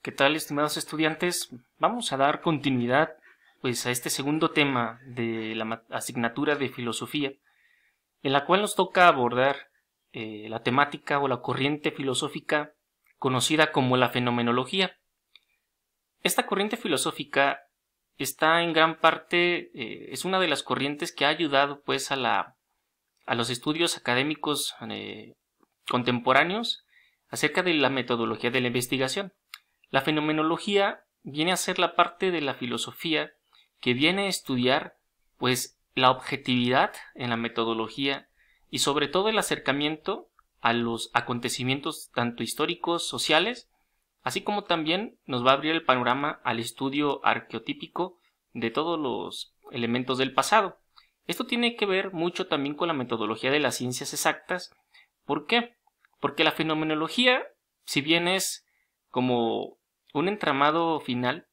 ¿Qué tal, estimados estudiantes? Vamos a dar continuidad pues a este segundo tema de la asignatura de filosofía, en la cual nos toca abordar la temática o la corriente filosófica conocida como la fenomenología. Esta corriente filosófica está en gran parte, es una de las corrientes que ha ayudado pues a los estudios académicos contemporáneos acerca de la metodología de la investigación. La fenomenología viene a ser la parte de la filosofía que viene a estudiar pues la objetividad en la metodología y sobre todo el acercamiento a los acontecimientos tanto históricos, sociales, así como también nos va a abrir el panorama al estudio arqueotípico de todos los elementos del pasado. Esto tiene que ver mucho también con la metodología de las ciencias exactas. ¿Por qué? Porque la fenomenología, si bien es como un entramado final,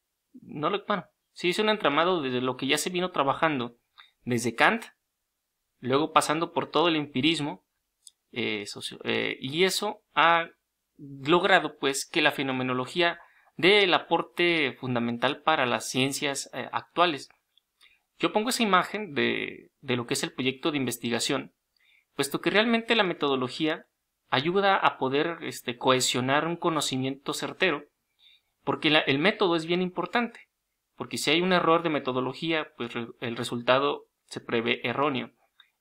sí es un entramado desde lo que ya se vino trabajando desde Kant, luego pasando por todo el empirismo, y eso ha logrado pues que la fenomenología dé el aporte fundamental para las ciencias actuales. Yo pongo esa imagen de lo que es el proyecto de investigación, puesto que realmente la metodología ayuda a poder cohesionar un conocimiento certero, porque el método es bien importante, porque si hay un error de metodología, pues el resultado se prevé erróneo.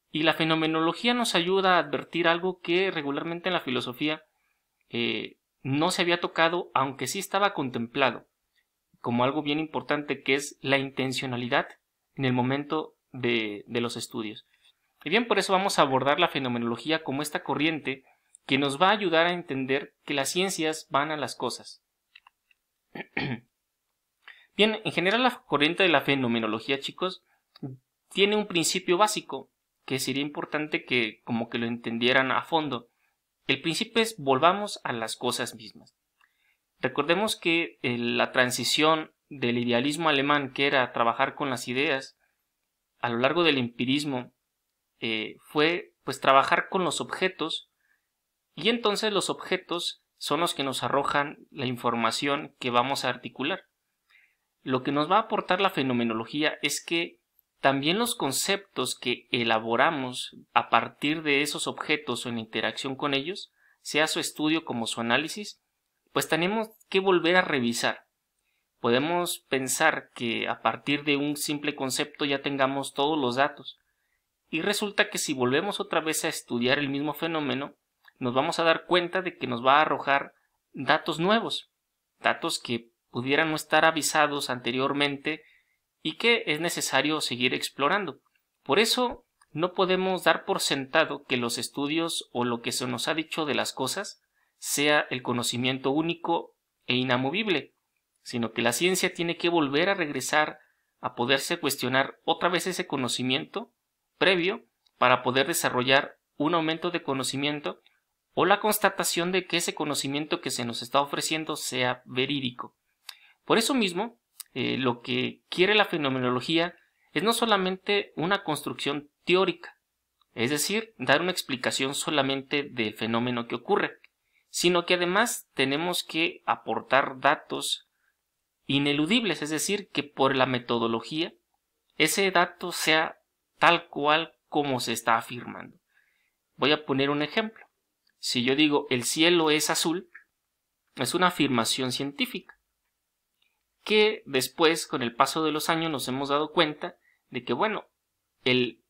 Y la fenomenología nos ayuda a advertir algo que regularmente en la filosofía no se había tocado, aunque sí estaba contemplado como algo bien importante, que es la intencionalidad en el momento de los estudios. Y bien, por eso vamos a abordar la fenomenología como esta corriente que nos va a ayudar a entender que las ciencias van a las cosas. Bien, en general la corriente de la fenomenología, chicos, tiene un principio básico que sería importante que como que lo entendieran a fondo. El principio es: volvamos a las cosas mismas. Recordemos que la transición del idealismo alemán, que era trabajar con las ideas, a lo largo del empirismo, fue pues trabajar con los objetos, y entonces los objetos son los que nos arrojan la información que vamos a articular. Lo que nos va a aportar la fenomenología es que también los conceptos que elaboramos a partir de esos objetos o en interacción con ellos, sea su estudio como su análisis, pues tenemos que volver a revisar. Podemos pensar que a partir de un simple concepto ya tengamos todos los datos, y resulta que si volvemos otra vez a estudiar el mismo fenómeno, nos vamos a dar cuenta de que nos va a arrojar datos nuevos, datos que pudieran no estar avisados anteriormente y que es necesario seguir explorando. Por eso no podemos dar por sentado que los estudios o lo que se nos ha dicho de las cosas sea el conocimiento único e inamovible, sino que la ciencia tiene que volver a regresar a poderse cuestionar otra vez ese conocimiento previo para poder desarrollar un aumento de conocimiento o la constatación de que ese conocimiento que se nos está ofreciendo sea verídico. Por eso mismo, lo que quiere la fenomenología es no solamente una construcción teórica, es decir, dar una explicación solamente del fenómeno que ocurre, sino que además tenemos que aportar datos ineludibles, es decir, que por la metodología ese dato sea tal cual como se está afirmando. Voy a poner un ejemplo. Si yo digo el cielo es azul, es una afirmación científica, que después, con el paso de los años, nos hemos dado cuenta de que, bueno, el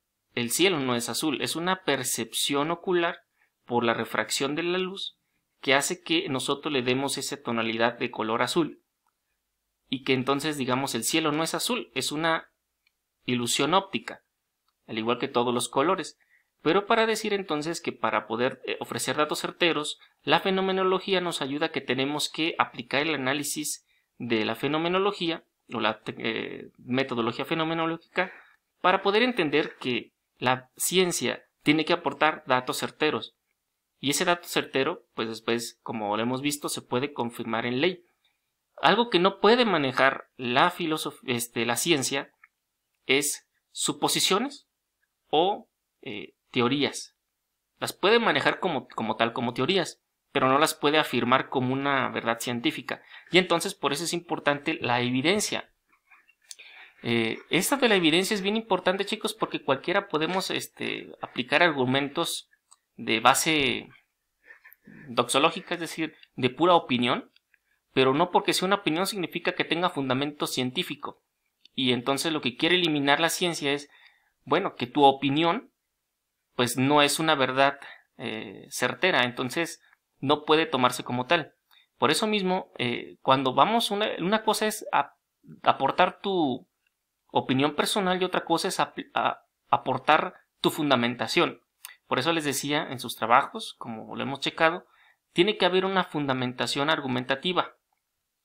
cielo no es azul, es una percepción ocular por la refracción de la luz que hace que nosotros le demos esa tonalidad de color azul, y que entonces digamos el cielo no es azul, es una ilusión óptica, al igual que todos los colores. Pero para decir entonces que para poder ofrecer datos certeros, la fenomenología nos ayuda a que tenemos que aplicar el análisis de la fenomenología o la metodología fenomenológica para poder entender que la ciencia tiene que aportar datos certeros, y ese dato certero pues después, como lo hemos visto, se puede confirmar en ley. Algo que no puede manejar la ciencia es suposiciones o teorías. Las puede manejar como teorías, pero no las puede afirmar como una verdad científica. Y entonces por eso es importante la evidencia. Esta de la evidencia es bien importante, chicos, porque cualquiera podemos aplicar argumentos de base doxológica, es decir, de pura opinión, pero no porque sea una opinión significa que tenga fundamento científico. Y entonces lo que quiere eliminar la ciencia es, bueno, que tu opinión pues no es una verdad certera, entonces no puede tomarse como tal. Por eso mismo, cuando vamos, una cosa es aportar tu opinión personal y otra cosa es aportar tu fundamentación. Por eso les decía, en sus trabajos, como lo hemos checado, tiene que haber una fundamentación argumentativa.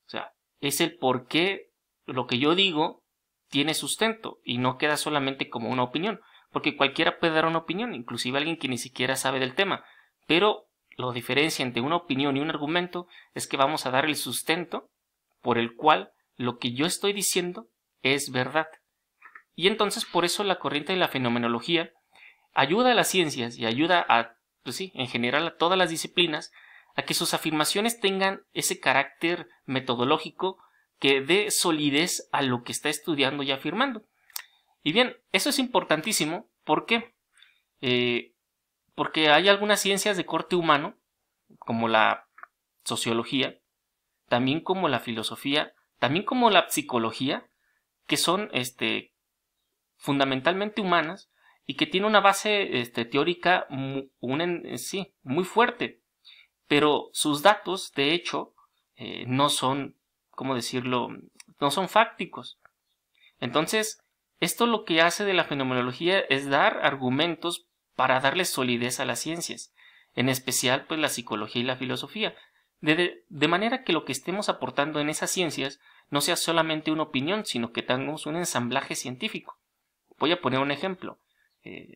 O sea, es el por qué lo que yo digo tiene sustento y no queda solamente como una opinión. Porque cualquiera puede dar una opinión, inclusive alguien que ni siquiera sabe del tema. Pero lo diferencia entre una opinión y un argumento es que vamos a dar el sustento por el cual lo que yo estoy diciendo es verdad. Y entonces por eso la corriente de la fenomenología ayuda a las ciencias y ayuda a, pues sí, en general a todas las disciplinas a que sus afirmaciones tengan ese carácter metodológico que dé solidez a lo que está estudiando y afirmando. Y bien, eso es importantísimo. ¿Por qué? Porque hay algunas ciencias de corte humano, como la sociología, también como la filosofía, también como la psicología, que son fundamentalmente humanas y que tienen una base teórica muy fuerte. Pero sus datos, de hecho, no son, ¿cómo decirlo?, no son fácticos. Entonces, esto lo que hace de la fenomenología es dar argumentos para darle solidez a las ciencias, en especial pues la psicología y la filosofía, de manera que lo que estemos aportando en esas ciencias no sea solamente una opinión, sino que tengamos un ensamblaje científico. Voy a poner un ejemplo.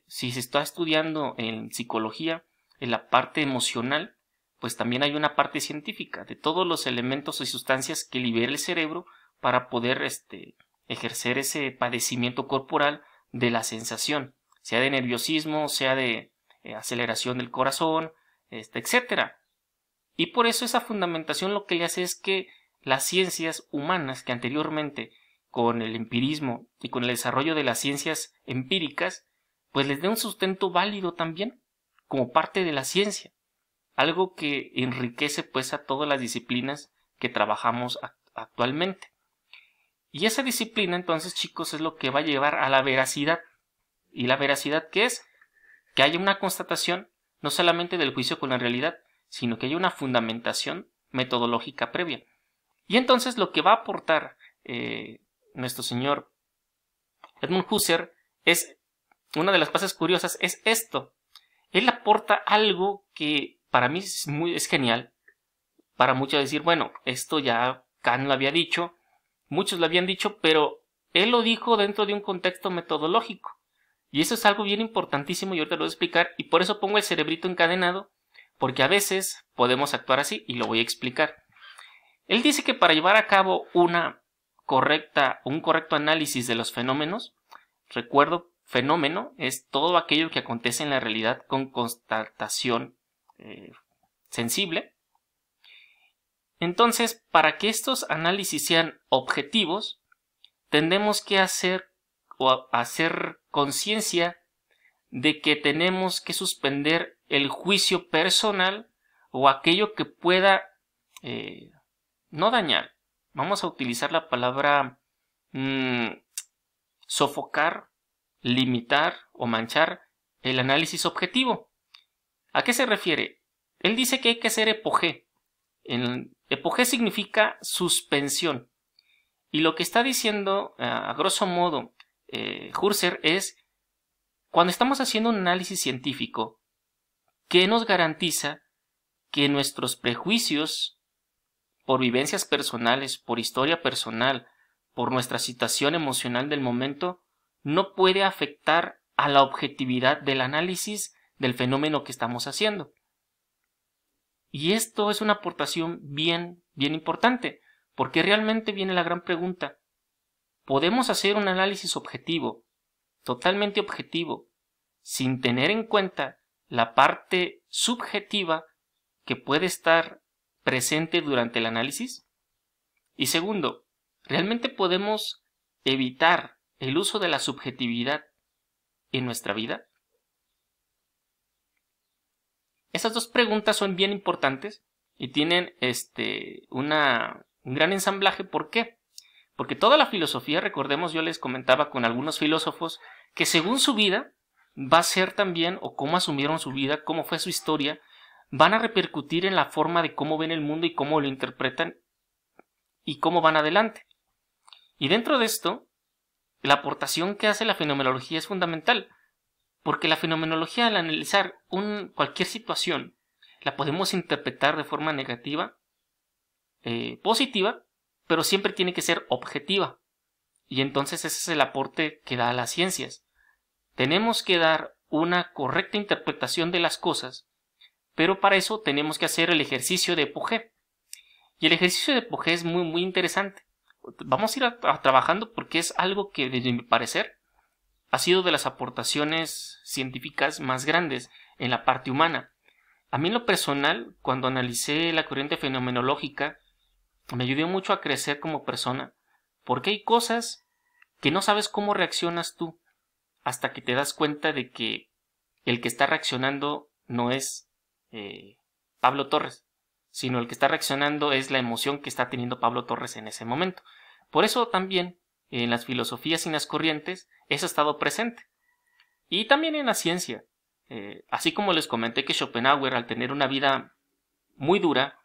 Si se está estudiando en psicología, en la parte emocional, pues también hay una parte científica de todos los elementos y sustancias que libera el cerebro para poder ejercer ese padecimiento corporal de la sensación, sea de nerviosismo, sea de aceleración del corazón, etcétera. Y por eso esa fundamentación lo que le hace es que las ciencias humanas que anteriormente con el empirismo y con el desarrollo de las ciencias empíricas, pues les dé un sustento válido también como parte de la ciencia. Algo que enriquece pues a todas las disciplinas que trabajamos actualmente. Y esa disciplina entonces, chicos, es lo que va a llevar a la veracidad. ¿Y la veracidad qué es? Que haya una constatación no solamente del juicio con la realidad, sino que haya una fundamentación metodológica previa. Y entonces lo que va a aportar nuestro señor Edmund Husserl es, una de las cosas curiosas es esto. Él aporta algo que para mí es genial. Para muchos decir, bueno, esto ya Kant lo había dicho, muchos lo habían dicho, pero él lo dijo dentro de un contexto metodológico. Y eso es algo bien importantísimo y ahorita lo voy a explicar. Y por eso pongo el cerebrito encadenado, porque a veces podemos actuar así y lo voy a explicar. Él dice que para llevar a cabo un correcto análisis de los fenómenos, recuerdo, fenómeno es todo aquello que acontece en la realidad con constatación sensible. Entonces, para que estos análisis sean objetivos, tendremos que hacer conciencia de que tenemos que suspender el juicio personal o aquello que pueda no dañar. Vamos a utilizar la palabra sofocar, limitar o manchar el análisis objetivo. ¿A qué se refiere? Él dice que hay que hacer epogé. Epogé significa suspensión. Y lo que está diciendo, a grosso modo, Husserl es, cuando estamos haciendo un análisis científico, ¿qué nos garantiza que nuestros prejuicios por vivencias personales, por historia personal, por nuestra situación emocional del momento, no puede afectar a la objetividad del análisis del fenómeno que estamos haciendo? Y esto es una aportación bien importante, porque realmente viene la gran pregunta. ¿Podemos hacer un análisis objetivo, totalmente objetivo, sin tener en cuenta la parte subjetiva que puede estar presente durante el análisis? Y segundo, ¿realmente podemos evitar el uso de la subjetividad en nuestra vida? Esas dos preguntas son bien importantes y tienen un gran ensamblaje. ¿Por qué? Porque toda la filosofía, recordemos, yo les comentaba con algunos filósofos que según su vida va a ser también, o cómo asumieron su vida, cómo fue su historia, van a repercutir en la forma de cómo ven el mundo y cómo lo interpretan y cómo van adelante. Y dentro de esto, la aportación que hace la fenomenología es fundamental, porque la fenomenología, al analizar cualquier situación, la podemos interpretar de forma negativa, positiva, pero siempre tiene que ser objetiva. Y entonces ese es el aporte que da a las ciencias. Tenemos que dar una correcta interpretación de las cosas, pero para eso tenemos que hacer el ejercicio de Piaget. Y el ejercicio de Piaget es muy, muy interesante. Vamos a ir trabajando porque es algo que, desde mi parecer, ha sido de las aportaciones científicas más grandes en la parte humana. A mí en lo personal, cuando analicé la corriente fenomenológica, me ayudó mucho a crecer como persona, porque hay cosas que no sabes cómo reaccionas tú, hasta que te das cuenta de que el que está reaccionando no es Pablo Torres, sino el que está reaccionando es la emoción que está teniendo Pablo Torres en ese momento. Por eso también en las filosofías y en las corrientes eso ha estado presente. Y también en la ciencia. Así como les comenté que Schopenhauer, al tener una vida muy dura,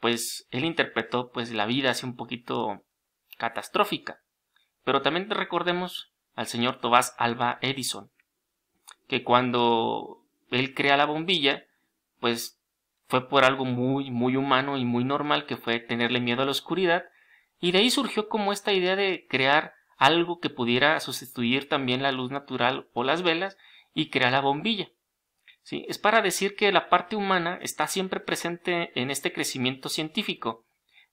pues él interpretó pues la vida así un poquito catastrófica. Pero también recordemos al señor Thomas Alva Edison, que cuando él crea la bombilla, pues fue por algo muy, muy humano y muy normal, que fue tenerle miedo a la oscuridad, y de ahí surgió como esta idea de crear algo que pudiera sustituir también la luz natural o las velas y crear la bombilla. ¿Sí? Es para decir que la parte humana está siempre presente en este crecimiento científico,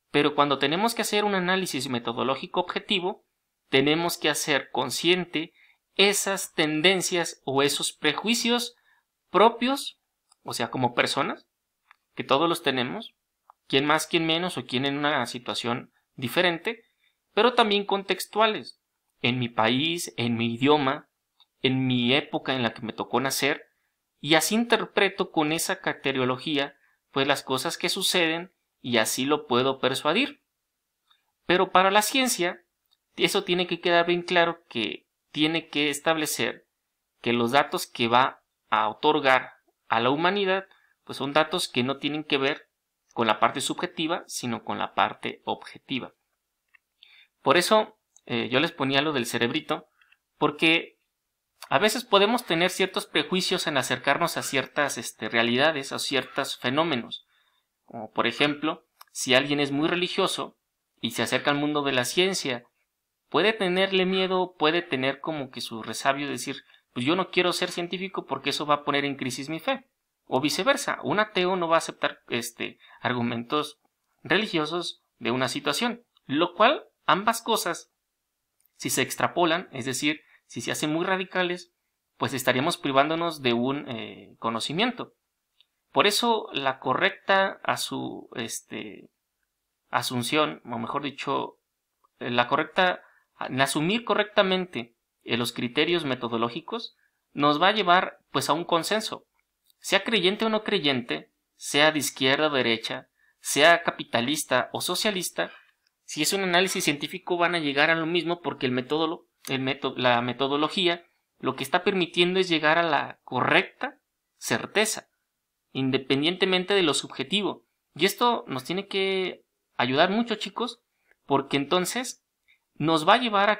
pero cuando tenemos que hacer un análisis metodológico objetivo, tenemos que hacer consciente esas tendencias o esos prejuicios propios, o sea, como personas, que todos los tenemos, quien más, quien menos, o quien en una situación diferente, pero también contextuales, en mi país, en mi idioma, en mi época en la que me tocó nacer, y así interpreto con esa caracterología pues las cosas que suceden y así lo puedo persuadir. Pero para la ciencia, eso tiene que quedar bien claro, que tiene que establecer que los datos que va a otorgar a la humanidad pues son datos que no tienen que ver con la parte subjetiva, sino con la parte objetiva. Por eso yo les ponía lo del cerebrito, porque a veces podemos tener ciertos prejuicios en acercarnos a ciertas realidades, a ciertos fenómenos. Como por ejemplo, si alguien es muy religioso y se acerca al mundo de la ciencia, puede tenerle miedo, puede tener como que su resabio de decir, pues yo no quiero ser científico porque eso va a poner en crisis mi fe. O viceversa, un ateo no va a aceptar argumentos religiosos de una situación. Lo cual, ambas cosas, si se extrapolan, es decir, si se hacen muy radicales, pues estaríamos privándonos de un conocimiento. Por eso la correcta asunción, o mejor dicho, asumir correctamente los criterios metodológicos, nos va a llevar pues a un consenso. Sea creyente o no creyente, sea de izquierda o derecha, sea capitalista o socialista, si es un análisis científico van a llegar a lo mismo, porque la metodología lo que está permitiendo es llegar a la correcta certeza, independientemente de lo subjetivo. Y esto nos tiene que ayudar mucho, chicos, porque entonces nos va a llevar a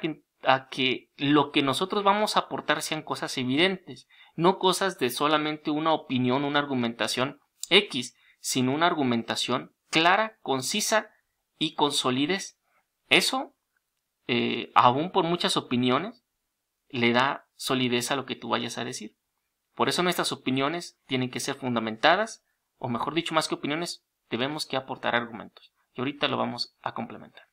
que lo que nosotros vamos a aportar sean cosas evidentes, no cosas de solamente una opinión, una argumentación X, sino una argumentación clara, concisa y con solidez. Eso, aún por muchas opiniones, le da solidez a lo que tú vayas a decir. Por eso nuestras opiniones tienen que ser fundamentadas, o mejor dicho, más que opiniones, debemos que aportar argumentos. Y ahorita lo vamos a complementar.